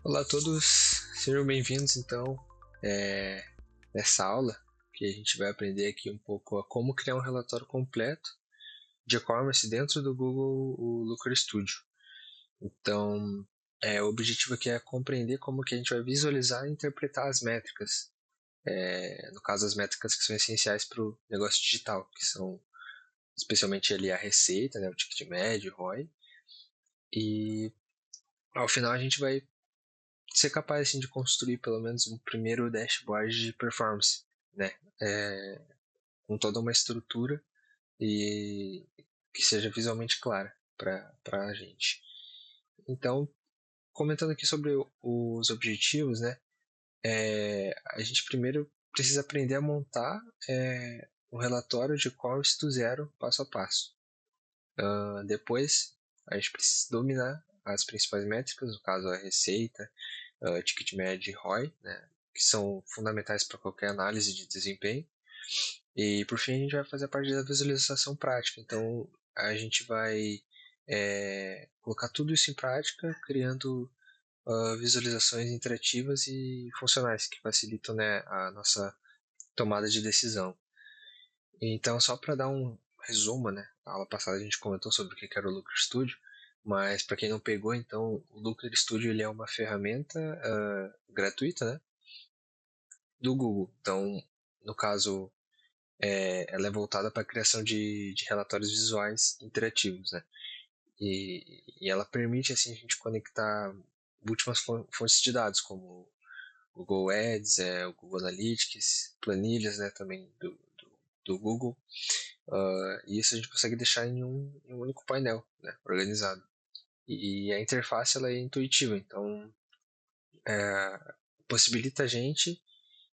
Olá a todos, sejam bem-vindos então nessa aula que a gente vai aprender aqui um pouco a como criar um relatório completo de e-commerce dentro do Google o Looker Studio. Então, o objetivo aqui é compreender como que a gente vai visualizar e interpretar as métricas, no caso as métricas que são essenciais para o negócio digital, que são especialmente ali a receita, né, o ticket médio, o ROI, e ao final a gente vai ser capaz assim, de construir pelo menos um primeiro dashboard de performance, né? Com toda uma estrutura e que seja visualmente clara para a gente. Então, comentando aqui sobre os objetivos, né? A gente primeiro precisa aprender a montar um relatório de e-commerce do zero, passo a passo. Depois, a gente precisa dominar as principais métricas, no caso a receita, ticket médio e ROI, né, que são fundamentais para qualquer análise de desempenho. E por fim a gente vai fazer a parte da visualização prática. Então a gente vai colocar tudo isso em prática, criando visualizações interativas e funcionais que facilitam, né, a nossa tomada de decisão. Então, só para dar um resumo, né? Na aula passada a gente comentou sobre o que era o Looker Studio, mas para quem não pegou, então o Looker Studio ele é uma ferramenta gratuita, né, do Google. Então, no caso, ela é voltada para a criação de relatórios visuais interativos, né? E ela permite assim a gente conectar múltiplas fontes de dados, como o Google Ads, o Google Analytics, planilhas, né, também do Google. E isso a gente consegue deixar em um único painel, né, organizado. E a interface ela é intuitiva, então possibilita a gente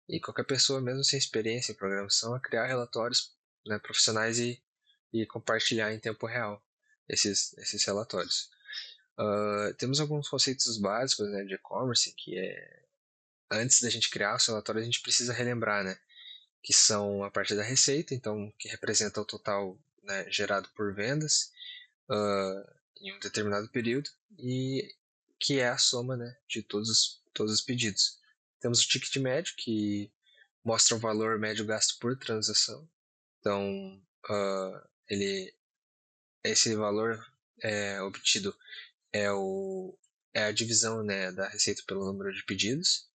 e qualquer pessoa, mesmo sem experiência em programação, a criar relatórios, né, profissionais e compartilhar em tempo real esses relatórios. Temos alguns conceitos básicos, né, de e-commerce que antes da gente criar os relatórios a gente precisa relembrar, né, que são a parte da receita, então que representa o total, né, gerado por vendas em um determinado período e que é a soma, né, de todos os pedidos. Temos o ticket médio, que mostra o valor médio gasto por transação. Então, esse valor obtido é, é a divisão, né, da receita pelo número de pedidos.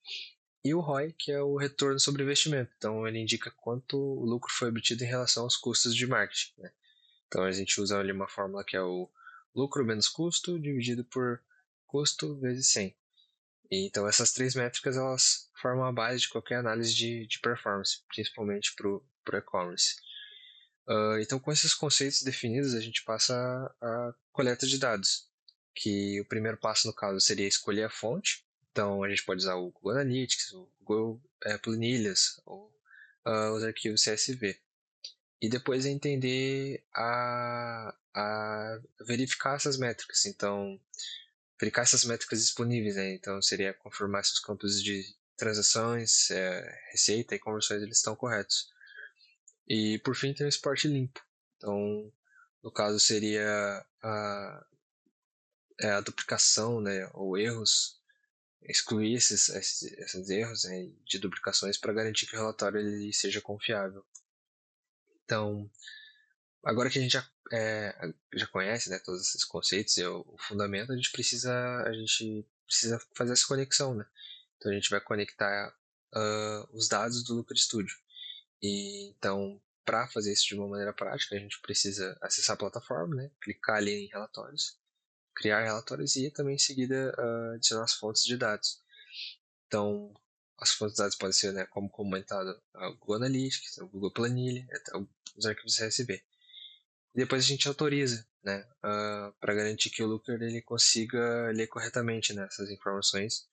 E o ROI, que é o retorno sobre investimento. Então, ele indica quanto o lucro foi obtido em relação aos custos de marketing, né? Então, a gente usa ali uma fórmula que é o lucro menos custo dividido por custo vezes 100. E, então, essas três métricas elas formam a base de qualquer análise de performance, principalmente para o e-commerce. Então, com esses conceitos definidos, a gente passa a coleta de dados, que o primeiro passo, no caso, seria escolher a fonte. Então, a gente pode usar o Google Analytics, o Google Planilhas, ou os arquivos CSV. E depois entender a verificar essas métricas. Então, verificar essas métricas disponíveis, né? Então, seria confirmar se os campos de transações, receita e conversões eles estão corretos. E por fim tem o esporte limpo. Então, no caso seria a duplicação, né, ou erros, excluir esses erros, né, de duplicações para garantir que o relatório ele seja confiável. Então, agora que a gente já conhece, né, todos esses conceitos e o fundamento, a gente precisa fazer essa conexão, né? Então a gente vai conectar os dados do Looker Studio. E então, para fazer isso de uma maneira prática, a gente precisa acessar a plataforma, né? Clicar ali em relatórios, criar relatórios e também em seguida adicionar as fontes de dados. Então, as fontes de dados podem ser, né, como comentado, o Google Analytics, o Google Planilha, até os arquivos CSV. E depois a gente autoriza, né, para garantir que o Looker ele consiga ler corretamente, né, essas informações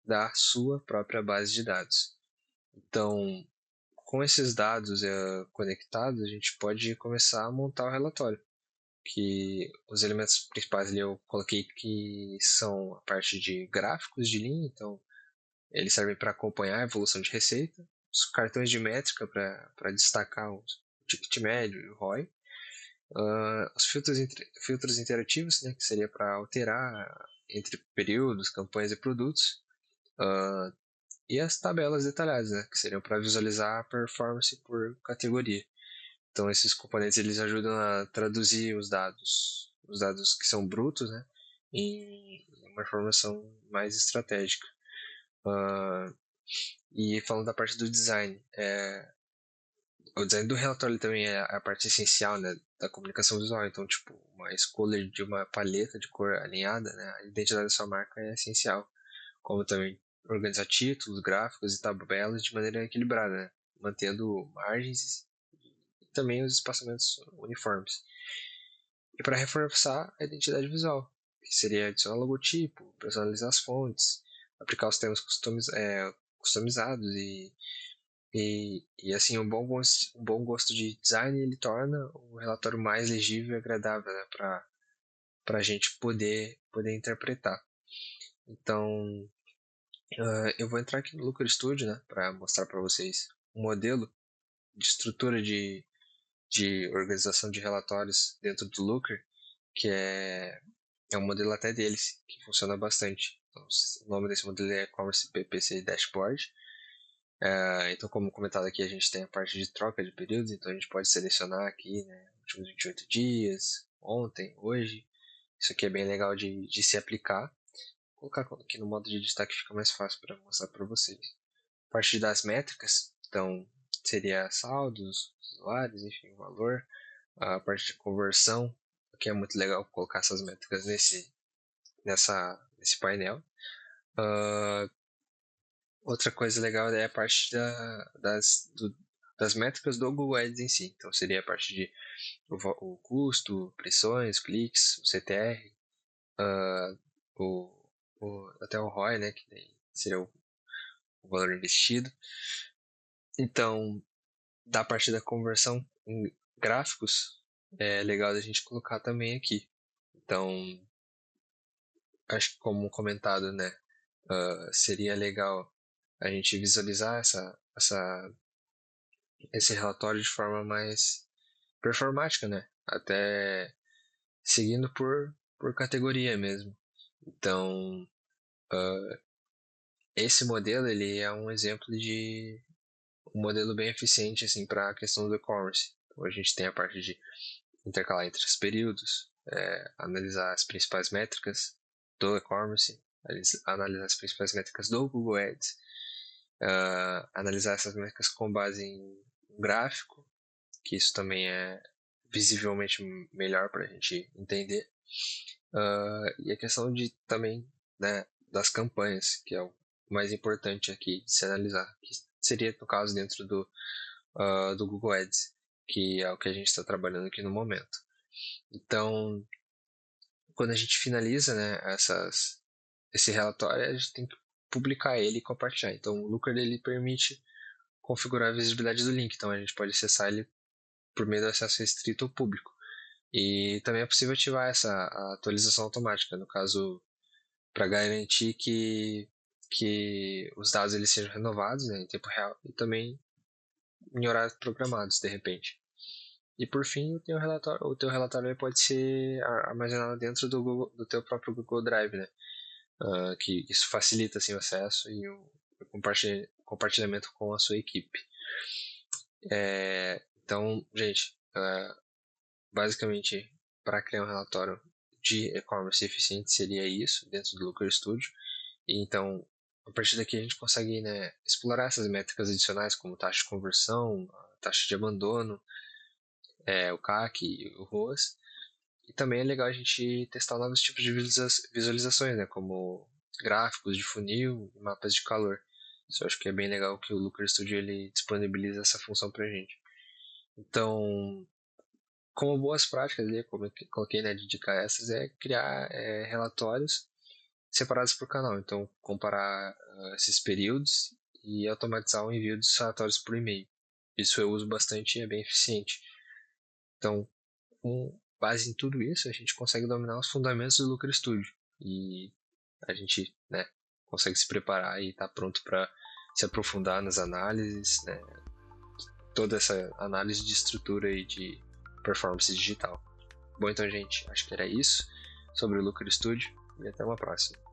da sua própria base de dados. Então, com esses dados conectados, a gente pode começar a montar o relatório. Que os elementos principais ali eu coloquei que são a parte de gráficos de linha, então eles servem para acompanhar a evolução de receita, os cartões de métrica para destacar o ticket médio e o ROI, os filtros interativos, né, que seria para alterar entre períodos, campanhas e produtos, e as tabelas detalhadas, né, que seriam para visualizar a performance por categoria. Então esses componentes eles ajudam a traduzir os dados que são brutos, né, em uma informação mais estratégica. E falando da parte do design, o design do relatório também é a parte essencial, né, da comunicação visual. Então, tipo, uma escolha de uma paleta de cor alinhada, né, a identidade da sua marca é essencial. Como também organizar títulos, gráficos e tabelas de maneira equilibrada, né, mantendo margens e também os espaçamentos uniformes. E para reforçar a identidade visual, que seria adicionar logotipo, personalizar as fontes, aplicar os temas customizados e assim, um bom gosto de design ele torna o relatório mais legível e agradável, né, para a gente poder interpretar. Então, eu vou entrar aqui no Looker Studio, né, para mostrar para vocês um modelo de estrutura de organização de relatórios dentro do Looker, que é um modelo até deles, que funciona bastante. Então, o nome desse modelo é E-Commerce PPC Dashboard. Então, como comentado aqui, a gente tem a parte de troca de períodos, então a gente pode selecionar aqui, né, últimos 28 dias, ontem, hoje. Isso aqui é bem legal de se aplicar. Vou colocar aqui no modo de destaque, fica mais fácil para mostrar para vocês. A parte das métricas, então seria saldos, usuários, enfim, o valor. A parte de conversão, que é muito legal colocar essas métricas nesse painel. Outra coisa legal é a parte das métricas do Google Ads em si. Então seria a parte de o custo, pressões, cliques, o CTR, até o ROI, né, que seria o valor investido. Então, da parte da conversão em gráficos, é legal a gente colocar também aqui. Então, acho que como comentado, né, seria legal a gente visualizar esse relatório de forma mais performática, né? Até seguindo por categoria mesmo. Então, esse modelo ele é um exemplo de um modelo bem eficiente assim para a questão do e-commerce. Então, a gente tem a parte de intercalar entre os períodos, analisar as principais métricas do e-commerce, analisar as principais métricas do Google Ads, analisar essas métricas com base em um gráfico, que isso também é visivelmente melhor para a gente entender. E a questão de também, né, das campanhas, que é o mais importante aqui de se analisar, que seria no caso dentro do Google Ads, que é o que a gente está trabalhando aqui no momento. Então, quando a gente finaliza, né, esse relatório, a gente tem que publicar ele e compartilhar. Então, o Looker ele permite configurar a visibilidade do link, então a gente pode acessar ele por meio do acesso restrito ao público. E também é possível ativar essa atualização automática, no caso, para garantir que os dados eles sejam renovados, né, em tempo real e também em horários programados, de repente. E por fim, o teu relatório ele pode ser armazenado dentro do teu próprio Google Drive, né? Que isso facilita assim, o acesso e o compartilhamento com a sua equipe. Então, gente, basicamente, para criar um relatório de e-commerce eficiente seria isso, dentro do Looker Studio. E então, a partir daqui a gente consegue, né, explorar essas métricas adicionais, como taxa de conversão, taxa de abandono, o CAC, o ROAS. E também é legal a gente testar novos tipos de visualizações, né, como gráficos de funil e mapas de calor. Isso eu acho que é bem legal que o Looker Studio ele disponibiliza essa função para a gente. Então, como boas práticas, como eu coloquei, né, de dica essas, é criar relatórios separados por canal. Então, comparar esses períodos e automatizar o envio dos relatórios por e-mail. Isso eu uso bastante e é bem eficiente. Então, com base em tudo isso, a gente consegue dominar os fundamentos do Looker Studio. E a gente, né, consegue se preparar e estar pronto para se aprofundar nas análises, né, toda essa análise de estrutura e de performance digital. Bom, então, gente, acho que era isso sobre o Looker Studio. e até uma próxima.